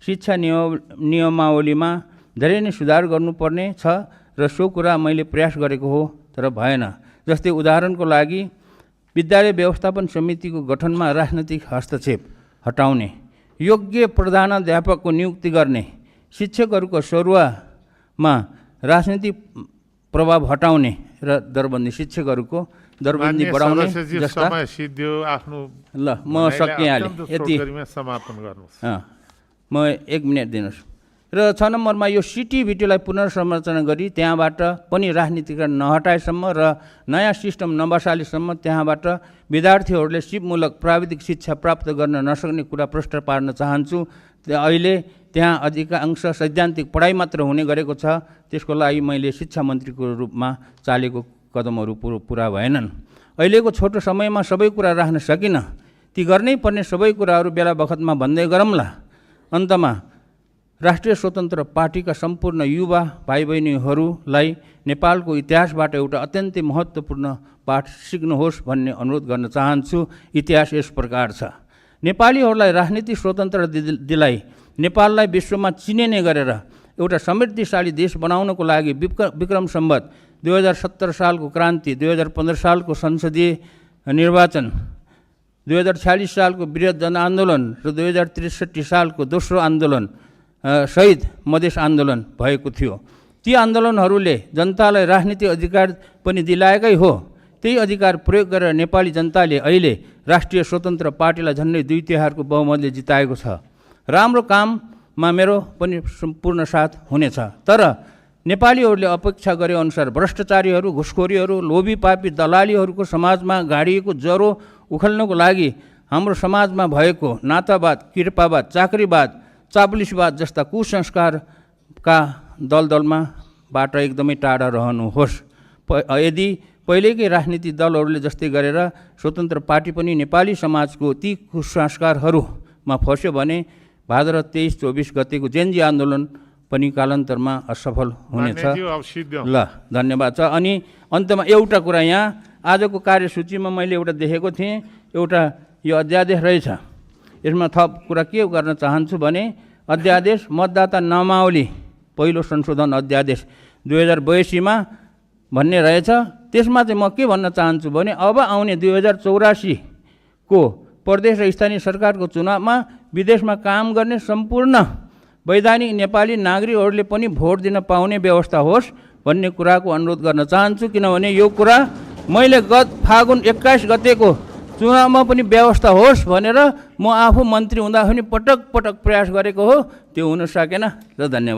शिक्षा नियमावलीमा धेरै नै सुधार गर्नुपर्ने छ र सो कुरा मैले प्रयास गरेको हो, तर भएन। जस्तै उदाहरणको लागि विद्यालय व्यवस्थापन समितिको गठनमा राजनैतिक हस्तक्षेप हटाउने, योग्य प्रधानाध्यापकको नियुक्ति गर्ने, शिक्षकहरूको सरुवामा राजनीतिक प्रभाव हटाउने र दरबन्दी शिक्षकहरूको दरबन्दी बढाउने जस्ता। ल म सकिहालेँ, यति समापन गर्नुहोस्। म 1 मिनेट दिनुहोस्। र 6 नम्बरमा यो सिटिभिटीलाई पुनर्संरचना गरी त्यहाँबाट पनि राजनीतिकरण नहटाएसम्म र नयाँ सिस्टम नबसालेसम्म त्यहाँबाट विद्यार्थीहरूले सिपमूलक प्राविधिक शिक्षा प्राप्त गर्न नसक्ने कुरा प्रष्ट पार्न चाहन्छु। अहिले त्यहाँ अधिकांश सैद्धान्तिक पढाइ मात्र हुने गरेको छ। त्यसको लागि मैले शिक्षा मन्त्रीको रूपमा चालेको कदमहरू पुरा भएनन्। अहिलेको छोटो समयमा सबै कुरा राख्न सकिनँ। ती गर्नै पर्ने सबै कुराहरू बेला बखतमा भन्दै गरौँला। अन्तमा राष्ट्रिय स्वतन्त्र पार्टीका सम्पूर्ण युवा भाइ बहिनीहरूलाई नेपालको इतिहासबाट एउटा अत्यन्तै महत्त्वपूर्ण पाठ सिक्नुहोस् भन्ने अनुरोध गर्न चाहन्छु। इतिहास यस प्रकार छ। नेपालीहरूलाई राजनीतिक स्वतन्त्र दिलाई नेपाललाई विश्वमा चिनिने गरेर एउटा समृद्धिशाली देश बनाउनको लागि विक्रम सम्वत 2070 सालको क्रान्ति, 2015 सालको संसदीय निर्वाचन, 2046 सालको वृहत जनआन्दोलन र 2063 सालको दोस्रो आन्दोलन शहीद मधेस आन्दोलन भएको थियो। ती आन्दोलनहरूले जनतालाई राजनीतिक अधिकार पनि दिलाएकै हो। त्यही अधिकार प्रयोग गरेर नेपाली जनताले अहिले राष्ट्रिय स्वतन्त्र पार्टीलाई झन्डै 2/3 बहुमतले जिताएको छ। राम्रो काममा मेरो पनि सम्पूर्ण साथ हुनेछ। तर नेपालीहरूले अपेक्षा गरे अनुसार भ्रष्टाचारीहरू, घुसखोरीहरू, लोभी पापी दलालीहरूको समाजमा गाडिएको ज्वरो उखल्नको लागि हाम्रो समाजमा भएको नातावाद, कृपावाद, चाकरीवाद, चापुलिसवाद जस्ता कुसंस्कारका दलदलमाबाट एकदमै टाढा रहनुहोस्। यदि पहिलेकै राजनीतिक दलहरूले जस्तै गरेर स्वतन्त्र पार्टी पनि नेपाली समाजको ती कुसंस्कारहरूमा फस्यो भने भाद्र 23-24 गतेको जेनजी आन्दोलन पनि कालान्तरमा असफल हुनेछ। ल धन्यवाद छ। अनि अन्तमा एउटा कुरा, यहाँ आजको कार्यसूचीमा मैले एउटा देखेको थिएँ, एउटा यो अध्यादेश रहेछ। यसमा थप कुरा के गर्न चाहन्छु भने अध्यादेश मतदाता नामावली पहिलो संशोधन अध्यादेश 2082 भन्ने रहेछ। त्यसमा चाहिँ म के भन्न चाहन्छु भने अब आउने 2084 को प्रदेश र स्थानीय सरकारको चुनावमा विदेशमा काम गर्ने सम्पूर्ण वैधानिक नेपाली नागरिकहरूले पनि भोट दिन पाउने व्यवस्था होस् भन्ने कुराको अनुरोध गर्न चाहन्छु। किनभने यो कुरा मैले गत फागुन 21 गतेको चुनावमा पनि व्यवस्था होस् भनेर म आफू मन्त्री हुँदाखेरि पटक पटक प्रयास गरेको हो। त्यो हुन सकेन। र धन्यवाद।